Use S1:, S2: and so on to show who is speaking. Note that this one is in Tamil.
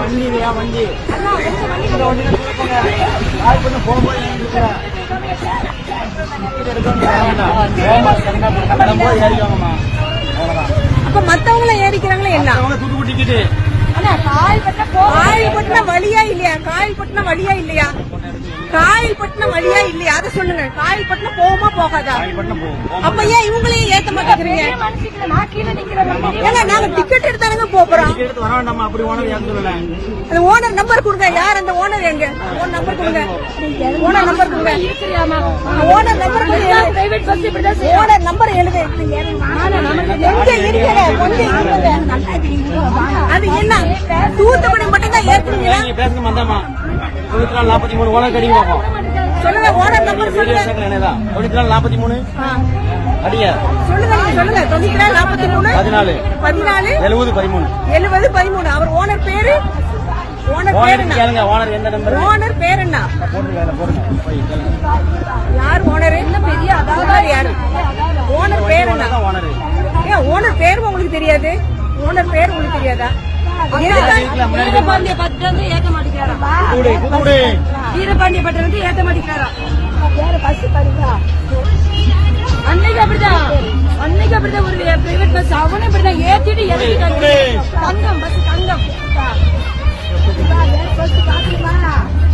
S1: வண்டி இல்லையா வண்டி இந்த வண்டியில போங்க கால் பண்ண போகும்போது ஏறிக்கோங்கம்மா.
S2: அப்ப மத்தவங்கள ஏறிக்கிறாங்களே என்ன?
S1: தூத்துக்குடி டிக்கெட்டு
S2: காயல்பட்டினம் வழியா இல்லையா? காயல்பட்டினம் வழியா இல்லையா? காயல்பட்டினம் வழியா இல்லையா? அதை சொல்லுங்க. காயல்பட்டினம் போகுமா போகாதா? அப்ப ஏன் இவங்களையும் ஏத்த மாட்டேங்கிறீங்க? ஏங்க நாங்க டிக்கெட் எடுத்தாங்க போறோம். அந்த ஓனர் நம்பர் கொடுங்க. யார் அந்த ஓனர்? எங்க ஓனர் நம்பர் கொடுங்க. ஓனர் நம்பர் கொடுங்க. ஓனர் நம்பர் ஓனர் நம்பர் எழுது. எங்க இருக்கிற கொஞ்சம் அது என்ன? தூத்துக்குடி மட்டும் தான் ஏற்கனவே
S1: பேசுங்க மந்தமா 43 ஓனர் கடிங்க பாப்போம்.
S2: சொல்லுங்க ஓனர் நம்பர் சொல்லுங்க.
S1: 43 அடியா
S2: சொல்லுங்க. சொல்லுங்க 43 14 70 13. அவர் ஓனர் பேரு? ஓனர் பேர் என்ன?
S1: கேளுங்க. ஓனர் எந்த நம்பர்?
S2: ஓனர் பேர் என்ன?
S1: போடுங்க.
S2: யார் ஓனர்? என்ன பெரிய அதாவது யாரு? ஓனர் பேர் என்ன?
S1: ஓனர்
S2: ஏன் ஓனர் பேர் உங்களுக்கு தெரியாது? ஓனர் பேர் உங்களுக்கு தெரியாதா? வீரபாண்டிய பட்டு ஏத்த மாட்டேங்கிறாரா? வீரபாண்டிய பட்டு வந்து ஏத்த மாட்டேங்கிறாரா? அன்னைக்கு அப்படிதான் ஒரு பிரைவேட் பஸ் அவனே இப்படிதான் ஏத்திட்டு இறங்கிட்டாங்க. தங்கம் பஸ் தங்கம்